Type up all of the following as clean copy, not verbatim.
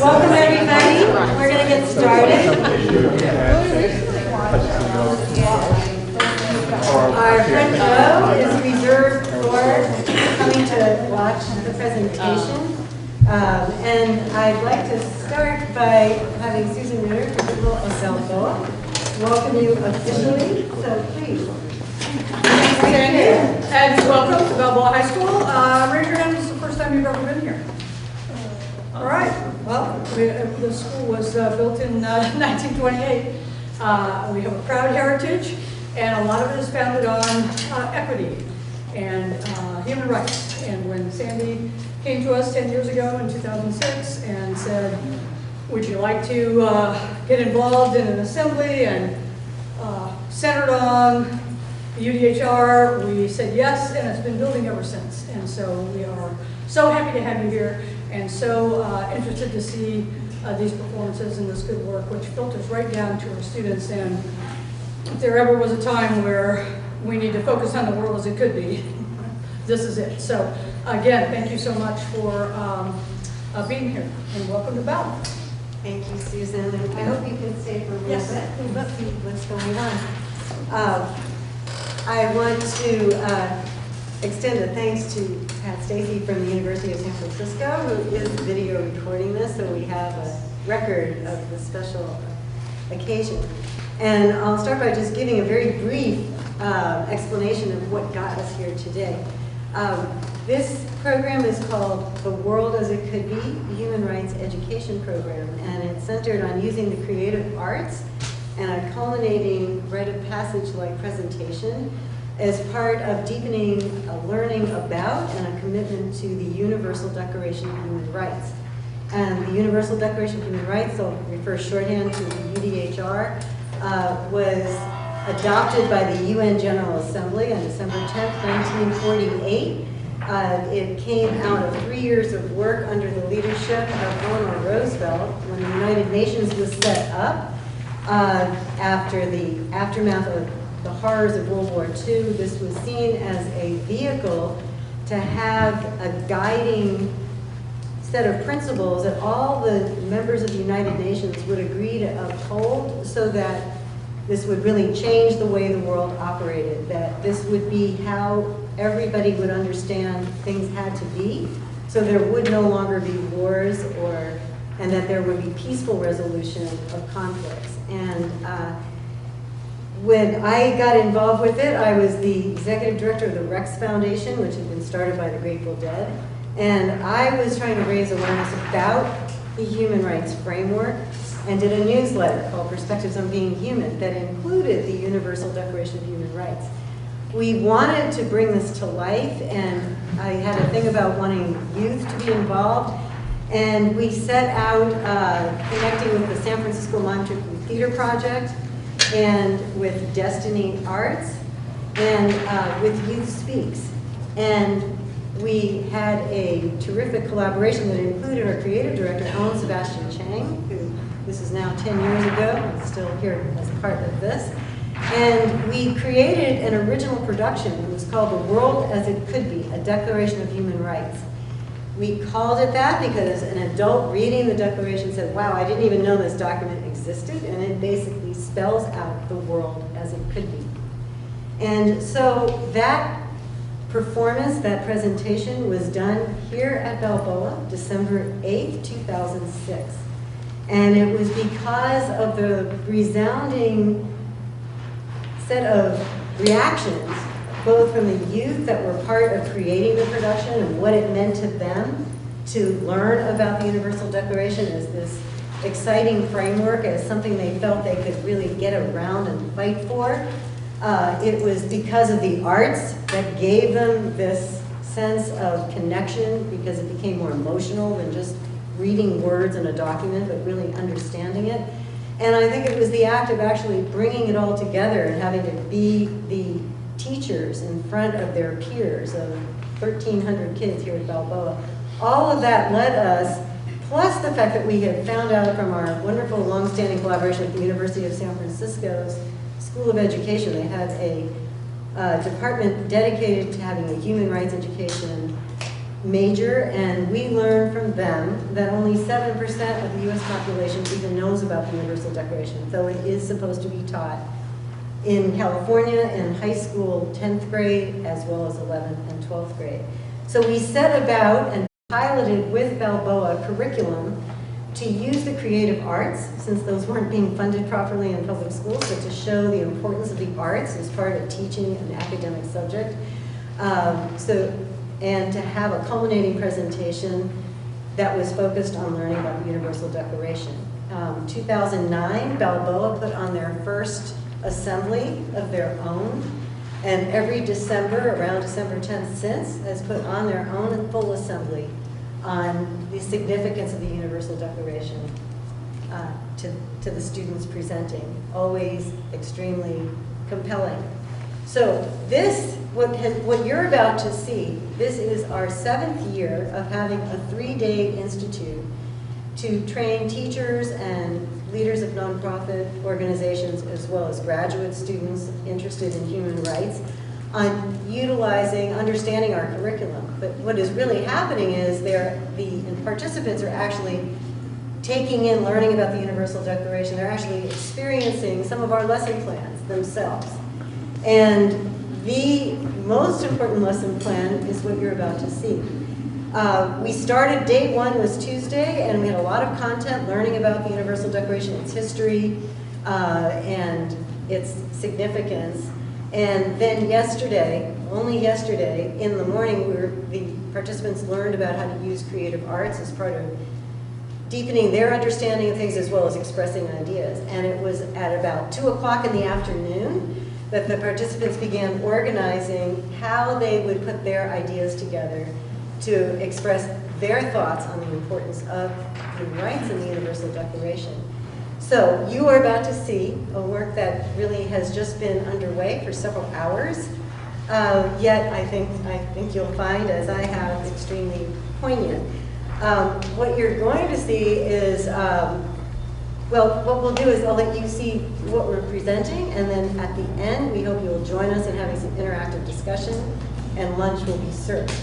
Welcome everybody. We're going to get started. Our front row is reserved for coming to watch the presentation. And I'd like to start by having Susan Ritter, Principal of Balboa, welcome you officially. So please. Thanks, Sandy. And welcome to Balboa High School. Raise your hand if it's the first time you've ever been here. All right. Well, the school was built in 1928. We have a proud heritage, and a lot of it is founded on equity and human rights. And when Sandy came to us 10 years ago in 2006 and said, would you like to get involved in an assembly and centered on the UDHR, we said yes, and it's been building ever since. And so we are so happy to have you here and so interested to see these performances and this good work, which filters right down to our students. And if there ever was a time where we need to focus on the world as it could be, this is it. So again, thank you so much for being here, and welcome to Bell. Thank you, Susan. I hope you can stay for a little bit and see what's going on. I want to extend a thanks to Pat Stacy from the University of San Francisco, who is video recording this, so we have a record of this special occasion. And I'll start by just giving a very brief explanation of what got us here today. This program is called The World as It Could Be, the Human Rights Education Program, and it's centered on using the creative arts and a culminating rite of passage-like presentation as part of deepening a learning about and a commitment to the Universal Declaration of Human Rights. And the Universal Declaration of Human Rights, I'll refer shorthand to the UDHR, was adopted by the UN General Assembly on December 10th, 1948. It came out of 3 years of work under the leadership of Eleanor Roosevelt when the United Nations was set up after the aftermath of the horrors of World War II. This was seen as a vehicle to have a guiding set of principles that all the members of the United Nations would agree to uphold, so that this would really change the way the world operated, that this would be how everybody would understand things had to be, so there would no longer be wars, and that there would be peaceful resolution of conflicts. And when I got involved with it, I was the executive director of the Rex Foundation, which had been started by the Grateful Dead. And I was trying to raise awareness about the human rights framework and did a newsletter called Perspectives on Being Human that included the Universal Declaration of Human Rights. We wanted to bring this to life, and I had a thing about wanting youth to be involved. And we set out connecting with the San Francisco Montreux Theater Project, and with Destiny Arts, and with Youth Speaks. And we had a terrific collaboration that included our creative director, Ellen Sebastian Chang, who this is now 10 years ago, and still here as part of this. And we created an original production. It was called The World as It Could Be, a Declaration of Human Rights. We called it that because an adult reading the Declaration said, wow, I didn't even know this document existed, and it basically spells out the world as it could be. And so that performance, that presentation, was done here at Balboa, December 8th, 2006. And it was because of the resounding set of reactions, both from the youth that were part of creating the production and what it meant to them to learn about the Universal Declaration as this exciting framework, as something they felt they could really get around and fight for. It was because of the arts that gave them this sense of connection, because it became more emotional than just reading words in a document, but really understanding it. And I think it was the act of actually bringing it all together and having to be the teachers in front of their peers of 1,300 kids here at Balboa. All of that led us, plus the fact that we had found out from our wonderful long-standing collaboration with the University of San Francisco's School of Education, they had a department dedicated to having a human rights education major, and we learned from them that only 7% of the U.S. population even knows about the Universal Declaration, though it is supposed to be taught in California in high school 10th grade as well as 11th and 12th grade. So we set about and piloted with Balboa curriculum to use the creative arts, since those weren't being funded properly in public schools, so to show the importance of the arts as part of teaching an academic subject. And to have a culminating presentation that was focused on learning about the Universal Declaration. 2009, Balboa put on their first assembly of their own, and every December, around December 10th since, has put on their own full assembly on the significance of the Universal Declaration to the students presenting, always extremely compelling. So this, what you're about to see, this is our 7th year of having a 3-day institute to train teachers and leaders of nonprofit organizations, as well as graduate students interested in human rights, on utilizing, understanding our curriculum. But what is really happening is the participants are actually taking in, learning about the Universal Declaration. They're actually experiencing some of our lesson plans themselves. And the most important lesson plan is what you're about to see. We started, day 1 was Tuesday, and we had a lot of content learning about the Universal Declaration, its history, and its significance. And then yesterday, only yesterday, in the morning, the participants learned about how to use creative arts as part of deepening their understanding of things as well as expressing ideas. And it was at about 2 o'clock in the afternoon that the participants began organizing how they would put their ideas together to express their thoughts on the importance of human rights and the Universal Declaration. So you are about to see a work that really has just been underway for several hours, yet I think you'll find, as I have, extremely poignant. What you're going to see is, well, what we'll do is I'll let you see what we're presenting, and then at the end, we hope you'll join us in having some interactive discussion, and lunch will be served.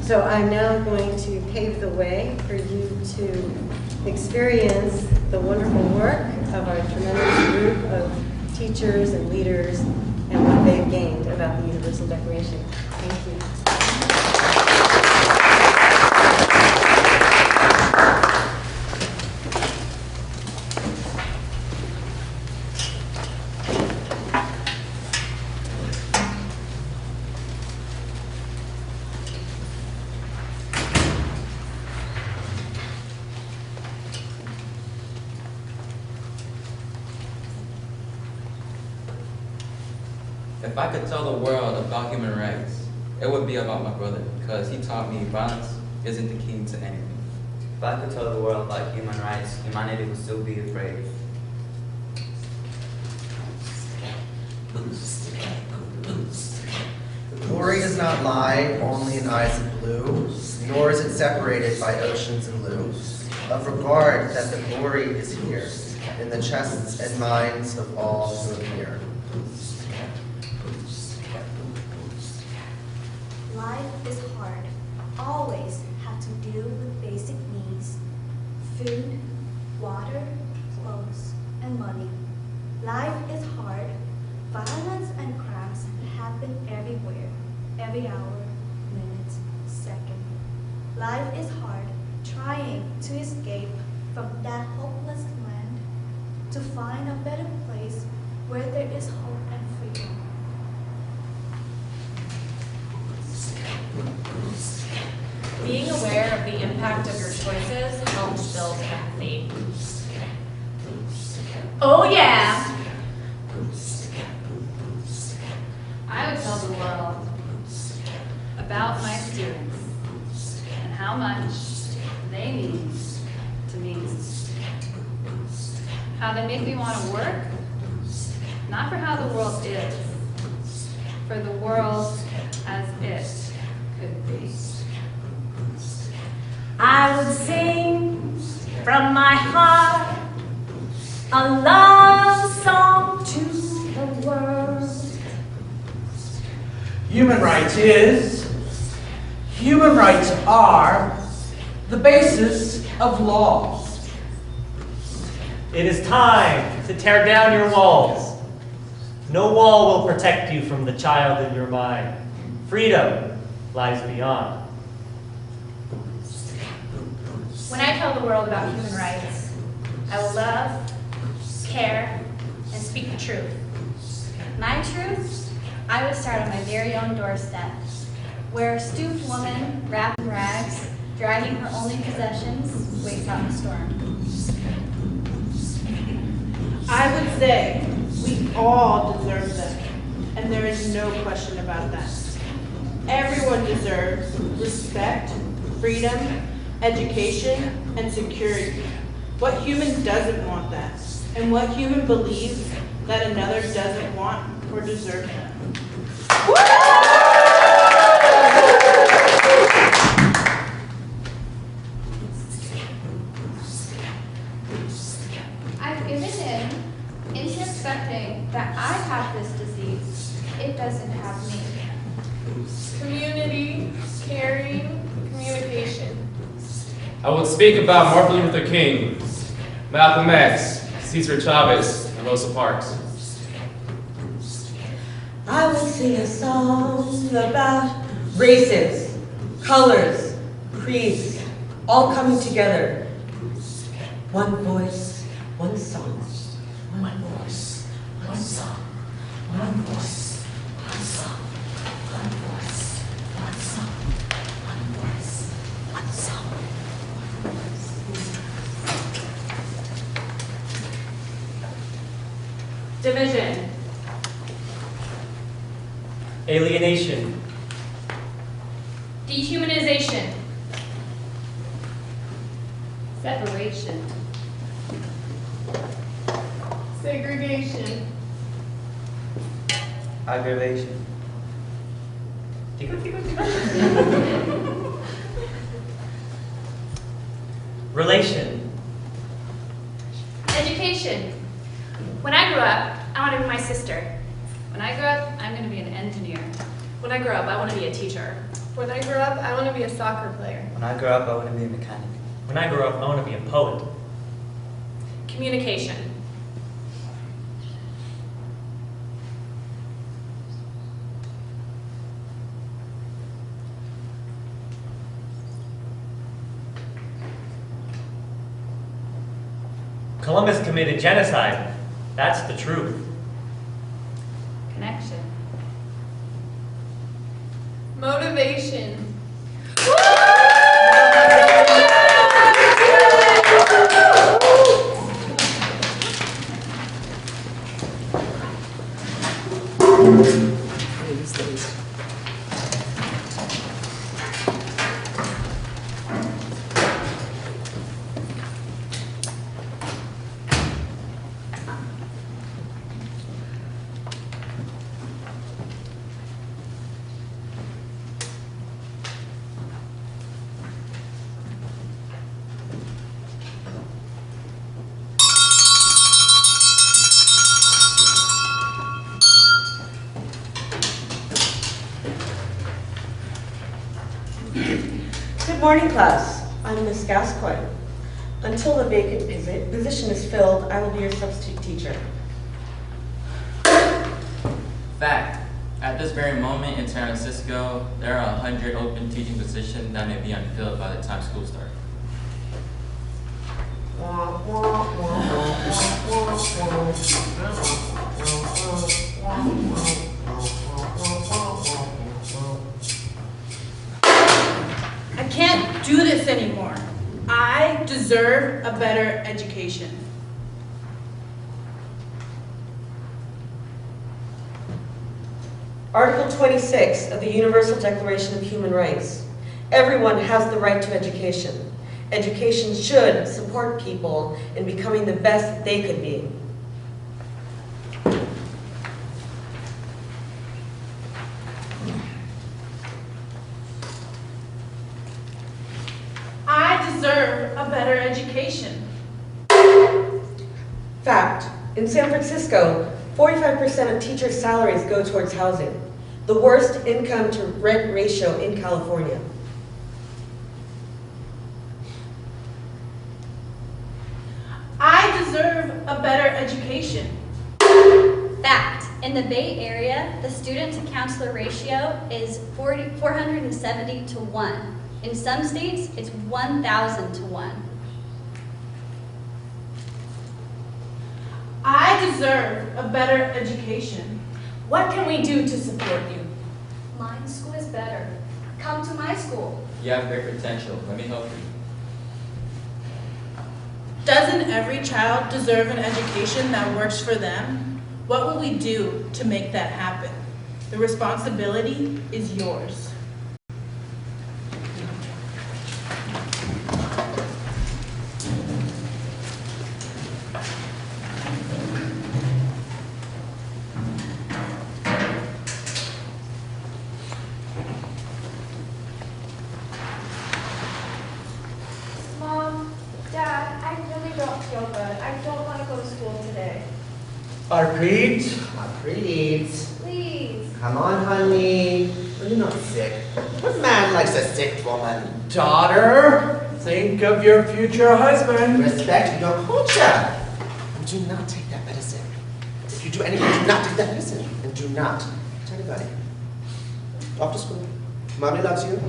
So I'm now going to pave the way for you to experience the wonderful work of our tremendous group of teachers and leaders and what they've gained about the Universal Declaration. Thank you. If I could tell the world about human rights, it would be about my brother, because he taught me violence isn't the key to anything. If I could tell the world about human rights, humanity would still be afraid. The glory does not lie only in eyes of blue, nor is it separated by oceans and blue. Of regard that the glory is here, in the chests and minds of all who appear. Life is hard. Always have to deal with basic needs. Food, water, clothes, and money. Life is hard. Violence and crimes happen everywhere, every hour, minute, second. Life is hard, trying to escape from that hopeless land, to find a better place where there is hope and freedom. Being aware of the impact of your choices helps build empathy. Oh yeah! I would tell the world about my students and how much they mean to me. How they make me want to work, not for how the world is, for the world as it could be. I would sing from my heart a love song to the world. Human rights is Human rights are the basis of laws. It is time to tear down your walls. No wall will protect you from the child in your mind. Freedom lies beyond. When I tell the world about human rights, I will love, care, and speak the truth. My truth, I would start on my very own doorstep, where a stooped woman, wrapped in rags, dragging her only possessions, waits out the storm. I would say we all deserve them, and there is no question about that. Everyone deserves respect, freedom, education, and security. What human doesn't want that? And what human believes that another doesn't want or deserve that? I've given into expecting that I have this disease. It doesn't have me. Community, caring, communication. I will speak about Martin Luther King, Malcolm X, Cesar Chavez, and Rosa Parks. I will sing a song about races, colors, creeds, all coming together. One voice, one song. One voice, one song. One voice, one song. One voice, one song. One voice, one song. Division. Alienation. Dehumanization. Separation. Segregation. Aggravation. Relation. Education. When I grew up, I wanted to be my sister. When I grow up, I'm going to be an engineer. When I grow up, I want to be a teacher. When I grow up, I want to be a soccer player. When I grow up, I want to be a mechanic. When I grow up, I want to be a poet. Communication. Columbus committed genocide. That's the truth. Connection. Motivation. Good morning, class. I'm Miss Gascoigne. Until the vacant position is filled, I will be your substitute teacher. Fact. At this very moment in San Francisco, there are 100 open teaching positions that may be unfilled by the time school starts. I can't do this anymore. I deserve a better education. Article 26 of the Universal Declaration of Human Rights. Everyone has the right to education. Education should support people in becoming the best that they could be. I deserve a better education. Fact. In San Francisco, 45% of teachers' salaries go towards housing, the worst income to rent ratio in California. education. Fact, in the Bay Area, the student-to-counselor ratio is 470 to 1. In some states, it's 1,000 to 1. I deserve a better education. What can we do to support you? My school is better. Come to my school. You have great potential. Let me help you. Doesn't every child deserve an education that works for them? What will we do to make that happen? The responsibility is yours. Mom, Dad, I really don't feel good. I don't want to go to school today. Harpreet, Please. come on, honey. Well, you're not sick. What man likes a sick woman? Daughter, think of your future husband. Respect your culture. And do not take that medicine. If you do anything, do not take that medicine. And do not tell anybody. Off to school. Mommy loves you.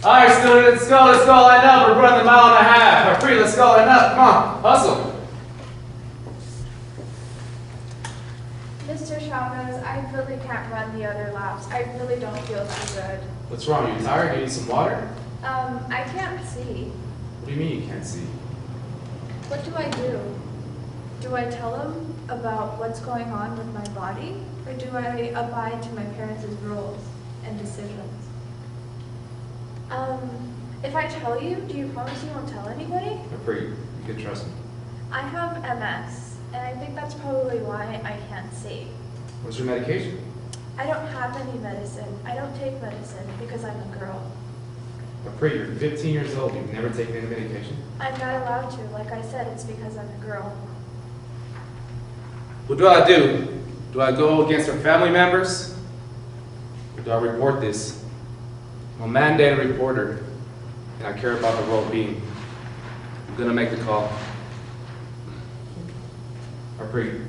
All right, students, let's go line up. We're running a mile and a half. Harpreet, let's go line up. Come on, hustle. Mr. Chavez, I really can't run the other laps. I really don't feel too good. What's wrong? You tired? You need some water? I can't see. What do you mean you can't see? What do I do? Do I tell them about what's going on with my body? Or do I abide to my parents' rules and decisions? If I tell you, do you promise you won't tell anybody? Harpreet, you can trust me. I have MS, and I think that's probably why I can't see. What's your medication? I don't have any medicine. I don't take medicine because I'm a girl. Harpreet, you're 15 years old. You've never taken any medication? I'm not allowed to. Like I said, it's because I'm a girl. What do I do? Do I go against our family members? Or do I report this? I'm a mandated reporter, and I care about the well-being. I'm gonna make the call. Harpreet,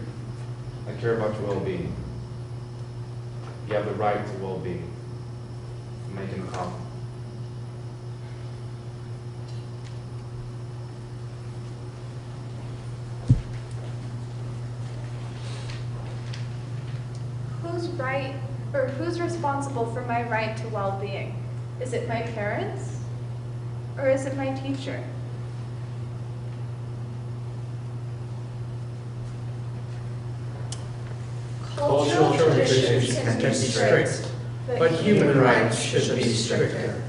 I care about your well-being. You have the right to well-being. I'm making the call. Who's right, or who's responsible for my right to well-being? Is it my parents, or is it my teacher? Cultural traditions can be strict, but human rights should be stricter.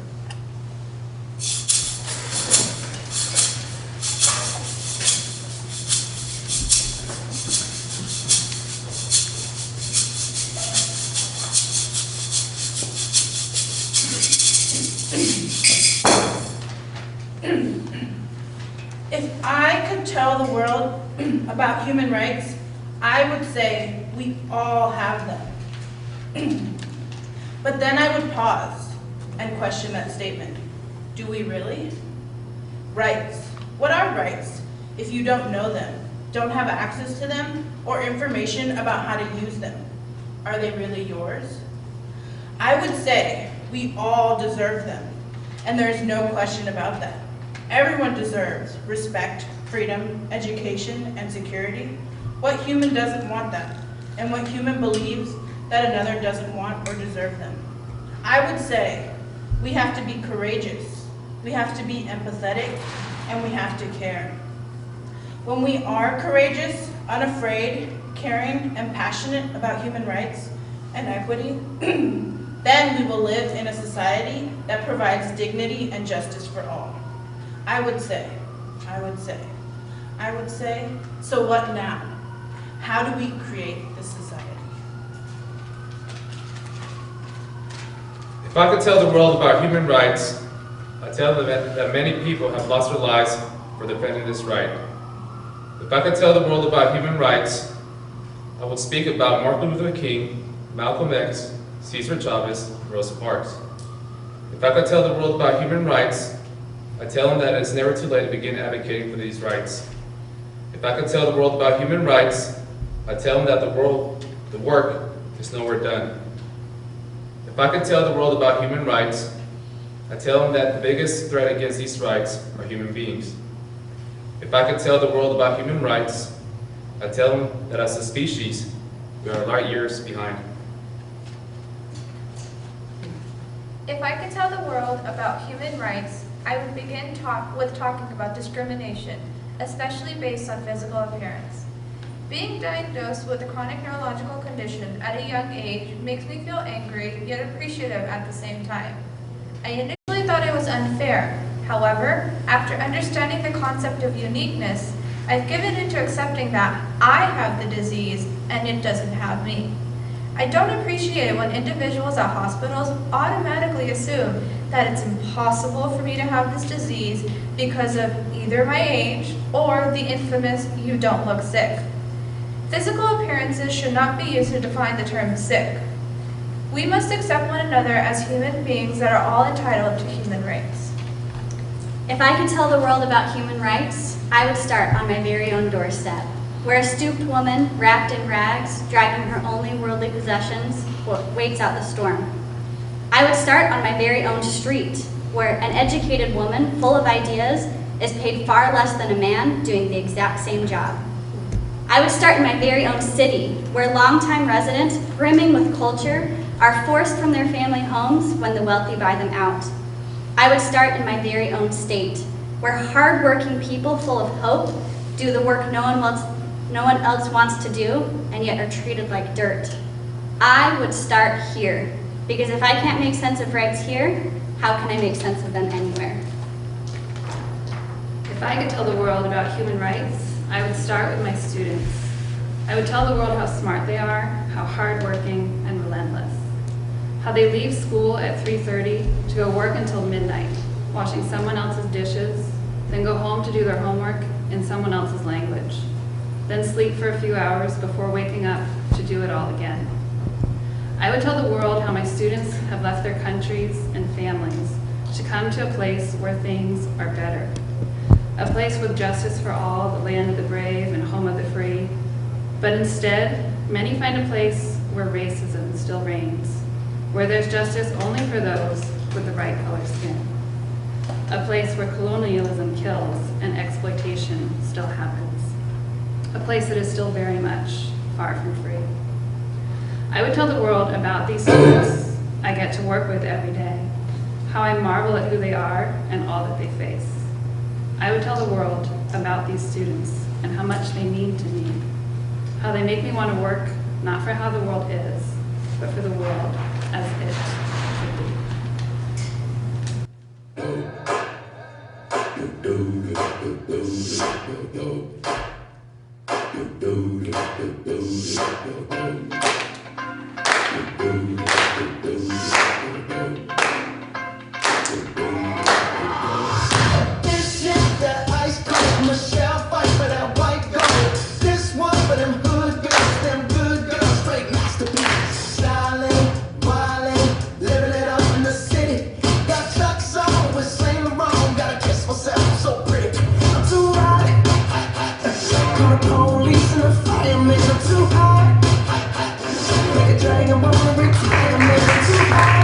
If I could tell the world about human rights, I would say we all have them. But then I would pause and question that statement. Do we really? Rights. What are rights if you don't know them, don't have access to them, or information about how to use them? Are they really yours? I would say we all deserve them, and there is no question about that. Everyone deserves respect, freedom, education, and security. What human doesn't want that? And what human believes that another doesn't want or deserve them? I would say we have to be courageous, we have to be empathetic, and we have to care. When we are courageous, unafraid, caring, and passionate about human rights and equity, then we will live in a society that provides dignity and justice for all. I would say, so what now? How do we create this society? If I could tell the world about human rights, I'd tell them that many people have lost their lives for defending this right. If I could tell the world about human rights, I would speak about Martin Luther King, Malcolm X, Cesar Chavez, and Rosa Parks. If I could tell the world about human rights, I tell them that it's never too late to begin advocating for these rights. If I could tell the world about human rights, I tell them that the work is nowhere done. If I could tell the world about human rights, I tell them that the biggest threat against these rights are human beings. If I could tell the world about human rights, I tell them that as a species, we are light years behind. If I could tell the world about human rights, I would begin with talking about discrimination, especially based on physical appearance. Being diagnosed with a chronic neurological condition at a young age makes me feel angry, yet appreciative at the same time. I initially thought it was unfair. However, after understanding the concept of uniqueness, I've given into accepting that I have the disease and it doesn't have me. I don't appreciate it when individuals at hospitals automatically assume that it's impossible for me to have this disease because of either my age or the infamous "you don't look sick." Physical appearances should not be used to define the term sick. We must accept one another as human beings that are all entitled to human rights. If I could tell the world about human rights, I would start on my very own doorstep, where a stooped woman, wrapped in rags, dragging her only worldly possessions, waits out the storm. I would start on my very own street, where an educated woman, full of ideas, is paid far less than a man doing the exact same job. I would start in my very own city, where longtime residents, brimming with culture, are forced from their family homes when the wealthy buy them out. I would start in my very own state, where hardworking people full of hope do the work no one else wants to do, and yet are treated like dirt. I would start here, because if I can't make sense of rights here, how can I make sense of them anywhere? If I could tell the world about human rights, I would start with my students. I would tell the world how smart they are, how hardworking and relentless. How they leave school at 3:30 to go work until midnight, washing someone else's dishes, then go home to do their homework in someone else's language, then sleep for a few hours before waking up to do it all again. I would tell the world how my students have left their countries and families to come to a place where things are better. A place with justice for all, the land of the brave and home of the free. But instead, many find a place where racism still reigns, where there's justice only for those with the right color skin. A place where colonialism kills and exploitation still happens. A place that is still very much far from free. I would tell the world about these students I get to work with every day, how I marvel at who they are and all that they face. I would tell the world about these students and how much they mean to me, how they make me want to work not for how the world is, but for the world as it should be. Dragon, wanna retire, I'm too high.